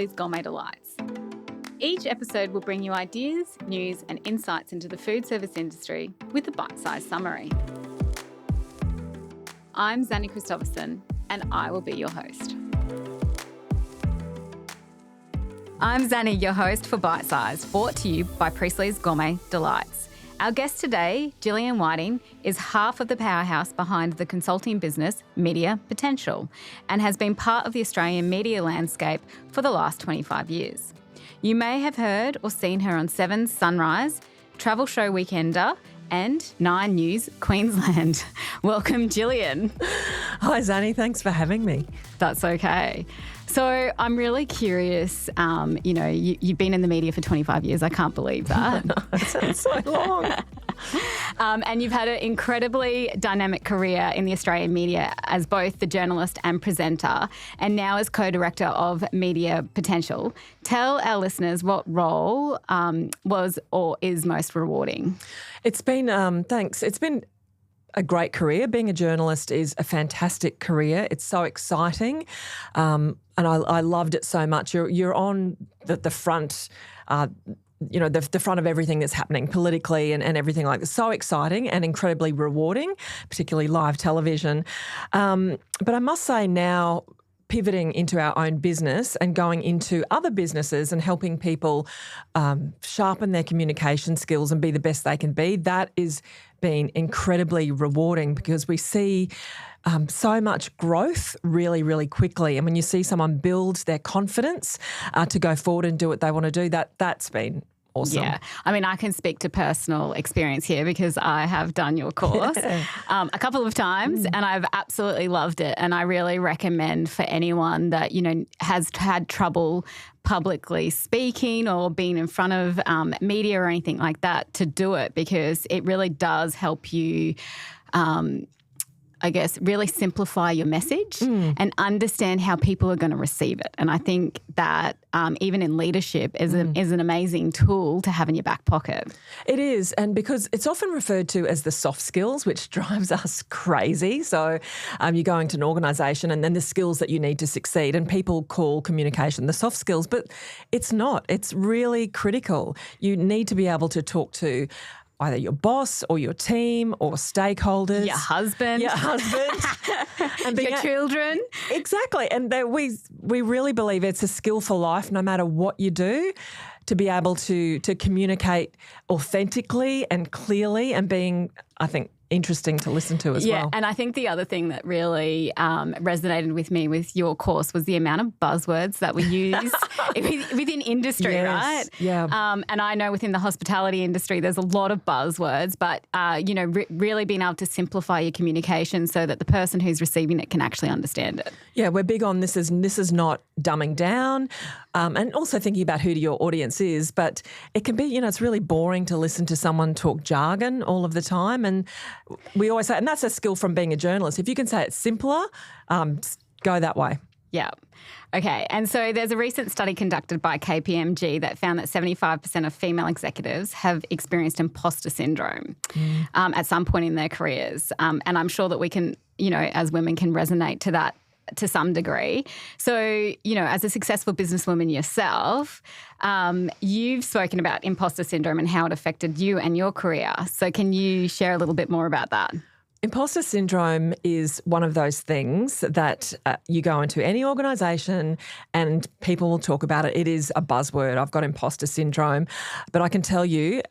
Gourmet Delights. Each episode will bring you ideas, news and insights into the food service industry with a bite-sized summary. I'm Xanny Christopherson and I will be your host. I'm Xanny, your host for Bite Size, brought to you by Priestley's Gourmet Delights. Our guest today, Jillian Whiting, is half of the powerhouse behind the consulting business Media Potential and has been part of the Australian media landscape for the last 25 years. You may have heard or seen her on 7's Sunrise, Travel Show Weekender and 9 News Queensland. Welcome, Jillian. Hi, Xanny. Thanks for having me. That's okay. So I'm really curious, you've been in the media for 25 years. I can't believe that. That sounds so long. And you've had an incredibly dynamic career in the Australian media as both the journalist and presenter, and now as co-director of Media Potential. Tell our listeners what role was or is most rewarding. It's been, thanks. It's been a great career. Being a journalist is a fantastic career. It's so exciting, and I loved it so much. You're on the front, the front of everything that's happening politically and everything like that. So exciting and incredibly rewarding, particularly live television. But I must say now, pivoting into our own business and going into other businesses and helping people sharpen their communication skills and be the best they can be, that is been incredibly rewarding because we see so much growth really, really quickly. And when you see someone build their confidence to go forward and do what they want to do, that's been awesome. Yeah. I mean, I can speak to personal experience here because I have done your course a couple of times and I've absolutely loved it. And I really recommend for anyone that, has had trouble publicly speaking or being in front of media or anything like that to do it because it really does help you really simplify your message and understand how people are going to receive it. And I think that even in leadership is an amazing tool to have in your back pocket. It is, and because it's often referred to as the soft skills, which drives us crazy. So you're going to an organisation and then the skills that you need to succeed, and people call communication the soft skills, but it's not. It's really critical. You need to be able to talk to either your boss or your team or stakeholders. Your husband. And your children. Exactly. And we really believe it's a skill for life no matter what you do, to be able to communicate authentically and clearly and being, I think, interesting to listen to as well. Yeah, and I think the other thing that really resonated with me with your course was the amount of buzzwords that we use within industry, right? Yeah. And I know within the hospitality industry there's a lot of buzzwords, but, really being able to simplify your communication so that the person who's receiving it can actually understand it. Yeah, we're big on this is not dumbing down and also thinking about who your audience is, but it can be, it's really boring to listen to someone talk jargon all of the time, and we always say, and that's a skill from being a journalist. If you can say it simpler, go that way. Yeah. Okay. And so there's a recent study conducted by KPMG that found that 75% of female executives have experienced imposter syndrome at some point in their careers. And I'm sure that we can, as women can resonate to that to some degree. So, as a successful businesswoman yourself, you've spoken about imposter syndrome and how it affected you and your career. So can you share a little bit more about that? Imposter syndrome is one of those things that you go into any organisation and people will talk about it. It is a buzzword. I've got imposter syndrome. But I can tell you,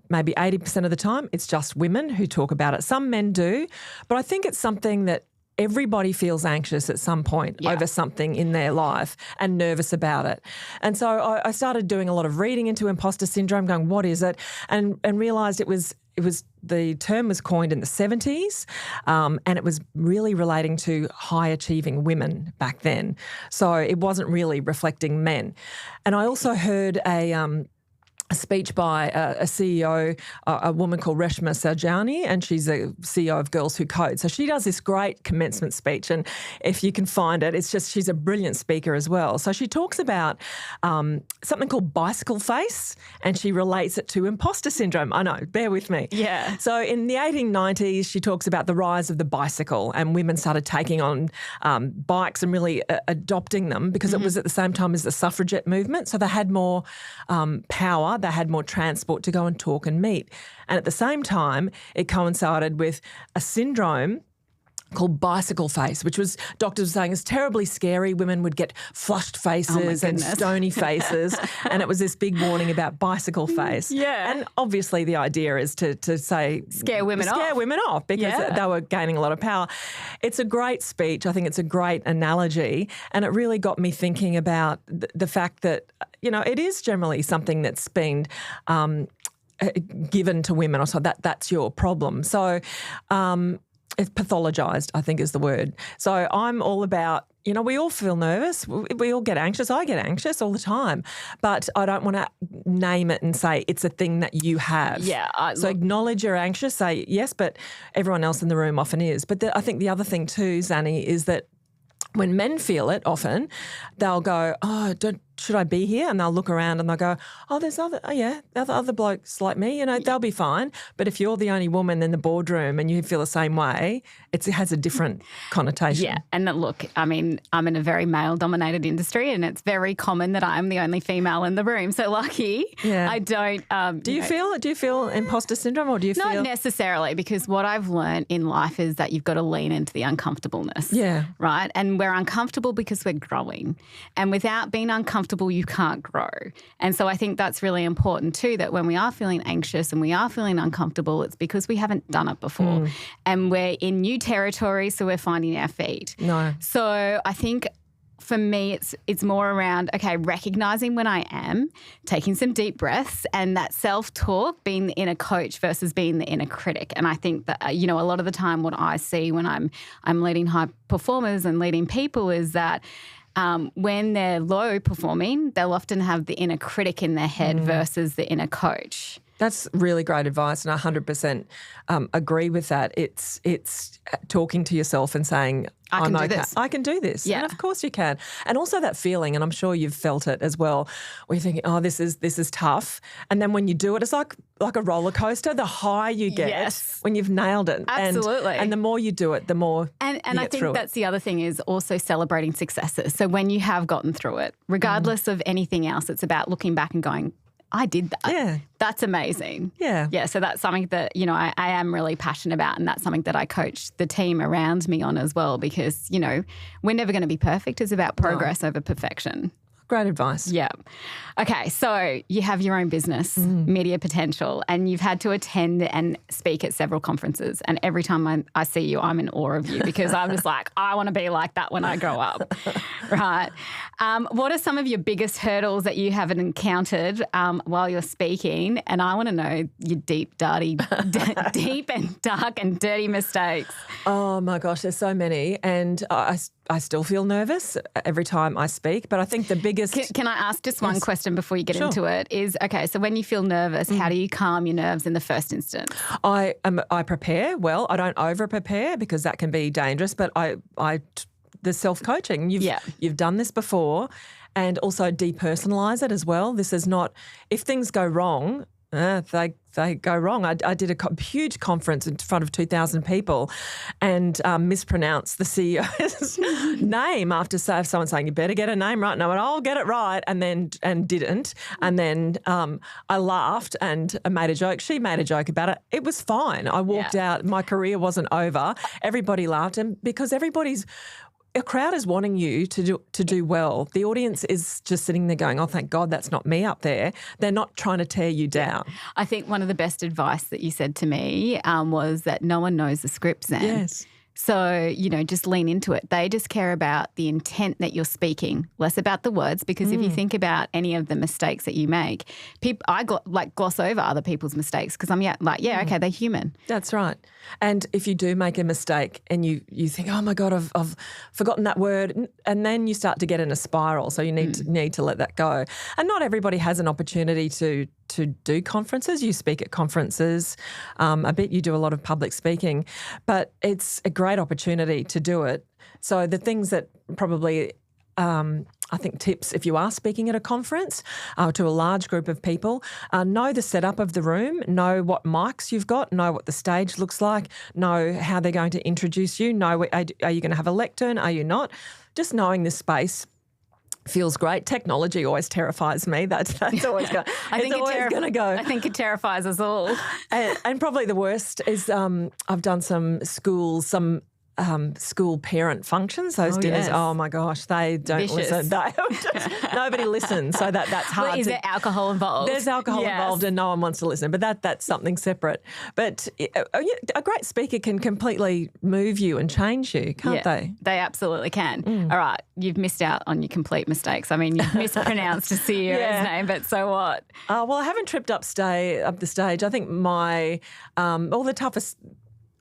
maybe 80% of the time, it's just women who talk about it. Some men do, but I think it's something that everybody feels anxious at some point over something in their life and nervous about it. And so I started doing a lot of reading into imposter syndrome, going, what is it? And realised it was the term was coined in the 70s and it was really relating to high achieving women back then. So it wasn't really reflecting men. And I also heard a speech by a CEO, a woman called Reshma Saujani, and she's a CEO of Girls Who Code. So she does this great commencement speech, and if you can find it, it's just she's a brilliant speaker as well. So she talks about something called bicycle face, and she relates it to imposter syndrome. I know, bear with me. Yeah. So in the 1890s, she talks about the rise of the bicycle, and women started taking on bikes and really adopting them because it was at the same time as the suffragette movement. So they had more power. They had more transport to go and talk and meet. And at the same time, it coincided with a syndrome called bicycle face, which was doctors were saying is terribly scary. Women would get flushed faces and stony faces. And it was this big warning about bicycle face. Yeah. And obviously the idea is to say... Scare women off because they were gaining a lot of power. It's a great speech. I think it's a great analogy. And it really got me thinking about the fact that, you know, it is generally something that's been given to women, or so that's your problem. So it's pathologised, I think is the word. So I'm all about, you know, we all feel nervous. We all get anxious. I get anxious all the time. But I don't want to name it and say it's a thing that you have. Yeah. So acknowledge you're anxious, say yes, but everyone else in the room often is. But I think the other thing too, Xanny, is that when men feel it often, they'll go, should I be here? And they'll look around and they'll go, there's other blokes like me, you know, they'll be fine. But if you're the only woman in the boardroom and you feel the same way, it has a different connotation. Yeah. And look, I mean, I'm in a very male-dominated industry and it's very common that I'm the only female in the room. So lucky I don't... Do you feel imposter syndrome, or do you feel... Not necessarily, because what I've learned in life is that you've got to lean into the uncomfortableness. Yeah. Right? And we're uncomfortable because we're growing. And without being uncomfortable, you can't grow. And so I think that's really important too, that when we are feeling anxious and we are feeling uncomfortable, it's because we haven't done it before. And we're in new territory, so we're finding our feet. No. So I think for me, it's more around, recognizing when I am, taking some deep breaths, and that self-talk, being the inner coach versus being the inner critic. And I think that, you know, a lot of the time what I see when I'm leading high performers and leading people is that when they're low performing, they'll often have the inner critic in their head versus the inner coach. That's really great advice, and I 100% agree with that. It's talking to yourself and saying, I can do this. Yeah. And of course you can. And also that feeling, and I'm sure you've felt it as well, where you're thinking, this is tough. And then when you do it, it's like a roller coaster. The higher you get when you've nailed it. Absolutely. And the more you do it, the more And I think that's the other thing, is also celebrating successes. So when you have gotten through it, regardless of anything else, it's about looking back and going, I did that. Yeah. That's amazing. Yeah. Yeah. So that's something that, you know, I am really passionate about, and that's something that I coach the team around me on as well, because, you know, we're never going to be perfect. It's about progress over perfection. Great advice. Yeah. Okay, so you have your own business, Media Potential, and you've had to attend and speak at several conferences. And every time I see you, I'm in awe of you, because I'm just like, I want to be like that when I grow up. Right. What are some of your biggest hurdles that you haven't encountered while you're speaking? And I want to know your deep and dark and dirty mistakes. Oh my gosh, there's so many. And I still feel nervous every time I speak, but I think the biggest... Can I ask just one question before you get into it? Is, so when you feel nervous, how do you calm your nerves in the first instance? I prepare well. I don't over-prepare, because that can be dangerous, but the self-coaching, you've done this before, and also depersonalise it as well. This is not... If things go wrong... They go wrong. I did a huge conference in front of 2,000 people and mispronounced the CEO's name after someone saying, you better get a name right. No, and I'll get it right, and didn't. And then I laughed and made a joke. She made a joke about it. It was fine. I walked out. My career wasn't over. Everybody laughed, and because a crowd is wanting you to do well. The audience is just sitting there going, oh, thank God that's not me up there. They're not trying to tear you down. I think one of the best advice that you said to me was that no one knows the script, Zan. Yes. So, you know, just lean into it. They just care about the intent that you're speaking, less about the words, because if you think about any of the mistakes that you make, I gloss over other people's mistakes because I'm okay, they're human. That's right. And if you do make a mistake and you think, oh my God, I've forgotten that word, and then you start to get in a spiral. So you need to let that go. And not everybody has an opportunity to to do conferences. You speak at conferences a bit. You do a lot of public speaking, but it's a great opportunity to do it. So the things that probably I think tips if you are speaking at a conference to a large group of people, know the setup of the room, know what mics you've got, know what the stage looks like, know how they're going to introduce you, know are you going to have a lectern, are you not? Just knowing the space feels great. Technology always terrifies me. That's always going. It's always going to go. I think it terrifies us all. And probably the worst is I've done some school parent functions. Those dinners. Yes. Oh my gosh, they don't Vicious. listen. Nobody listens. So that's hard. Well, is there alcohol involved? There's alcohol involved, and no one wants to listen. But that's something separate. But a great speaker can completely move you and change you, can't they? They absolutely can. All right, you've missed out on your complete mistakes. I mean, you've mispronounced a CEO's name, but so what? Well, I haven't tripped up the stage. I think my all the toughest.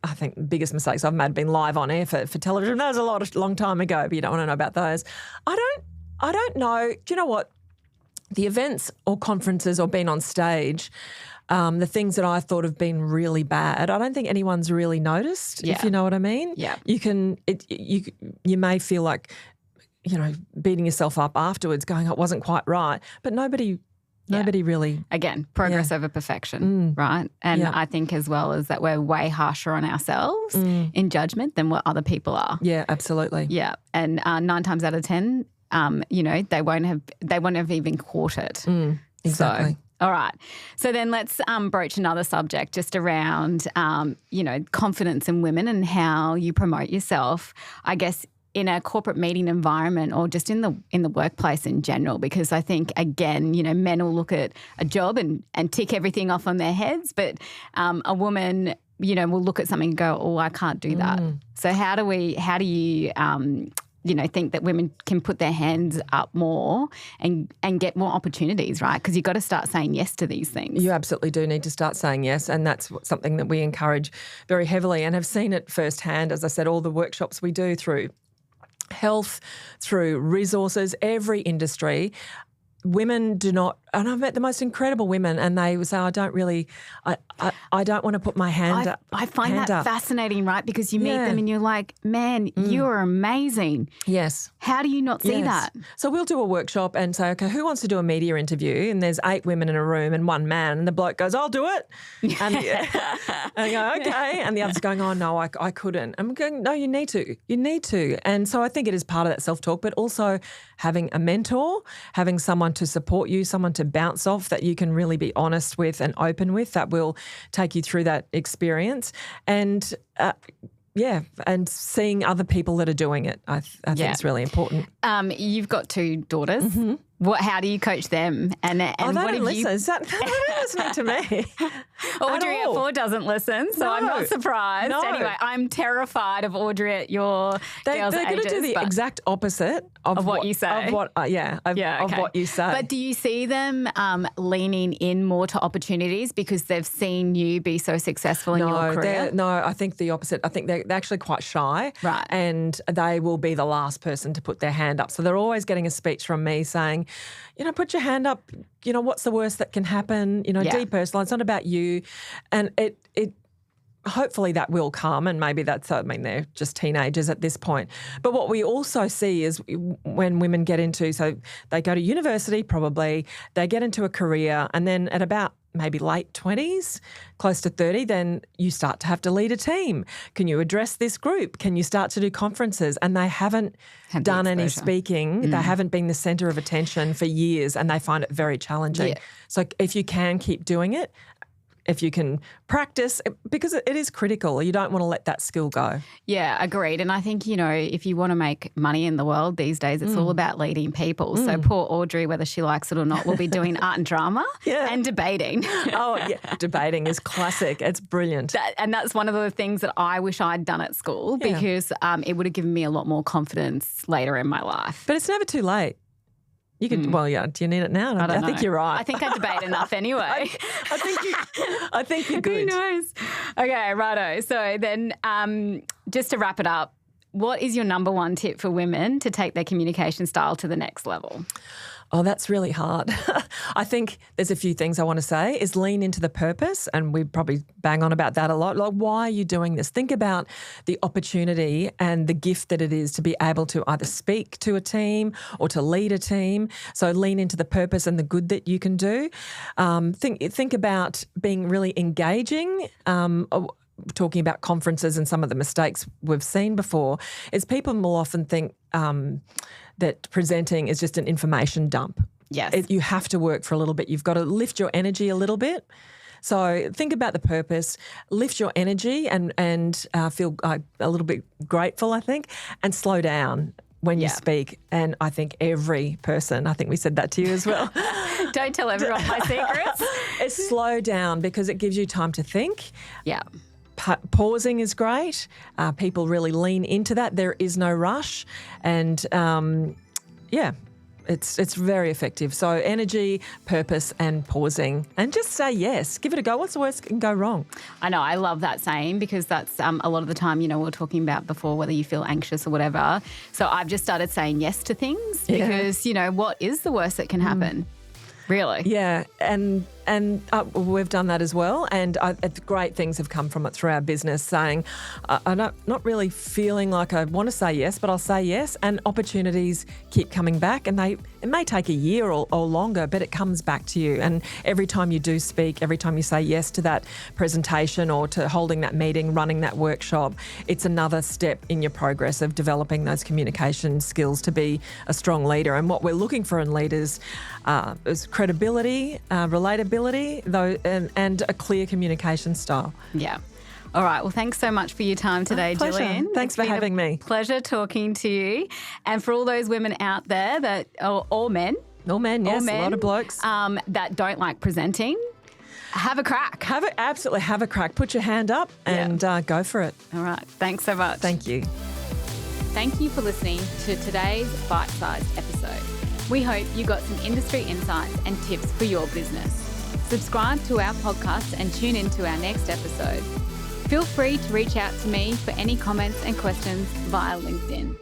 I think the biggest mistakes I've made have been live on air for television. That was a long time ago, but you don't want to know about those. I don't know. Do you know what? The events or conferences or being on stage, the things that I thought have been really bad, I don't think anyone's really noticed, if you know what I mean. Yeah. You may feel like, beating yourself up afterwards going, it wasn't quite right, but nobody really. Again, progress over perfection, right? And I think as well as that we're way harsher on ourselves in judgment than what other people are. Yeah, absolutely. Yeah. And 9 times out of 10, they won't have even caught it. Exactly. So, all right. So then let's broach another subject just around, confidence in women and how you promote yourself, I guess, in a corporate meeting environment or just in the workplace in general, because I think, again, men will look at a job and tick everything off on their heads, but a woman, will look at something and go, oh, I can't do that. So how do you think that women can put their hands up more and get more opportunities, right? Because you've got to start saying yes to these things. You absolutely do need to start saying yes, and that's something that we encourage very heavily and have seen it firsthand, as I said, all the workshops we do through health, through resources, every industry. Women do not, and I've met the most incredible women, and they say, I don't want to put my hand up. I find that fascinating, right? Because you meet them and you're like, man, you are amazing. Yes. How do you not see that? So we'll do a workshop and say, okay, who wants to do a media interview? And there's 8 women in a room and 1 man, and the bloke goes, I'll do it. And I go, okay. And the other's going, oh, no, I couldn't. I'm going, no, you need to. You need to. And so I think it is part of that self-talk, but also having a mentor, having someone to support you, someone to bounce off that you can really be honest with and open with, that will take you through that experience. And and seeing other people that are doing it, I think it's really important. You've got 2 daughters. Mm-hmm. How do you coach them? And they don't listen. They're not listening to me. Audrey at 4 doesn't listen, so I'm not surprised. No. Anyway, I'm terrified of Audrey at your girls' They're going to do the exact opposite of what you say. Of what you say. But do you see them leaning in more to opportunities because they've seen you be so successful in your career? No, I think the opposite. I think they're actually quite shy. Right. And they will be the last person to put their hand up. So they're always getting a speech from me saying, put your hand up, what's the worst that can happen, depersonalize, it's not about you. And it hopefully that will come, and maybe they're just teenagers at this point. But what we also see is when women get into, so they go to university probably, they get into a career, and then at about maybe late 20s, close to 30, then you start to have to lead a team. Can you address this group? Can you start to do conferences? And they haven't done any speaking. They haven't been the centre of attention for years, and they find it very challenging. Yeah. So if you can keep doing it, if you can practice, because it is critical. You don't want to let that skill go. Yeah, agreed. And I think, if you want to make money in the world these days, it's all about leading people. So poor Audrey, whether she likes it or not, will be doing art and drama and debating. Oh, yeah. Debating is classic. It's brilliant. And that's one of the things that I wish I'd done at school because it would have given me a lot more confidence later in my life. But it's never too late. You could, do you need it now? I think you're right. I think I debate enough anyway. I think you're good. Who knows? Okay, righto. So then just to wrap it up, what is your number 1 tip for women to take their communication style to the next level? Oh, that's really hard. I think there's a few things I want to say is lean into the purpose, and we probably bang on about that a lot. Like, why are you doing this? Think about the opportunity and the gift that it is to be able to either speak to a team or to lead a team. So lean into the purpose and the good that you can do. Think about being really engaging. Talking about conferences and some of the mistakes we've seen before is people will often think that presenting is just an information dump. Yes. You have to work for a little bit. You've got to lift your energy a little bit. So think about the purpose, lift your energy and feel a little bit grateful, I think, and slow down when you speak. And I think every person, I think we said that to you as well. Don't tell everyone my secrets. It's slow down because it gives you time to think. Yeah. Pausing is great. People really lean into that. There is no rush. And, it's very effective. So energy, purpose and pausing. And just say yes. Give it a go. What's the worst that can go wrong? I know. I love that saying because that's a lot of the time, we were talking about before whether you feel anxious or whatever. So I've just started saying yes to things because, what is the worst that can happen? Really? Yeah. And we've done that as well. And great things have come from it through our business saying, I'm not really feeling like I want to say yes, but I'll say yes. And opportunities keep coming back and it may take a year or longer, but it comes back to you. And every time you do speak, every time you say yes to that presentation or to holding that meeting, running that workshop, it's another step in your progress of developing those communication skills to be a strong leader. And what we're looking for in leaders is credibility, relatability, and a clear communication style. Yeah. All right. Well, thanks so much for your time today, Pleasure. Jillian. Thanks for having me. Pleasure talking to you. And for all those women out there or men. All men, yes, a lot of blokes. That don't like presenting, have a crack. Absolutely have a crack. Put your hand up and go for it. All right. Thanks so much. Thank you. Thank you for listening to today's bite-sized episode. We hope you got some industry insights and tips for your business. Subscribe to our podcast and tune in to our next episode. Feel free to reach out to me for any comments and questions via LinkedIn.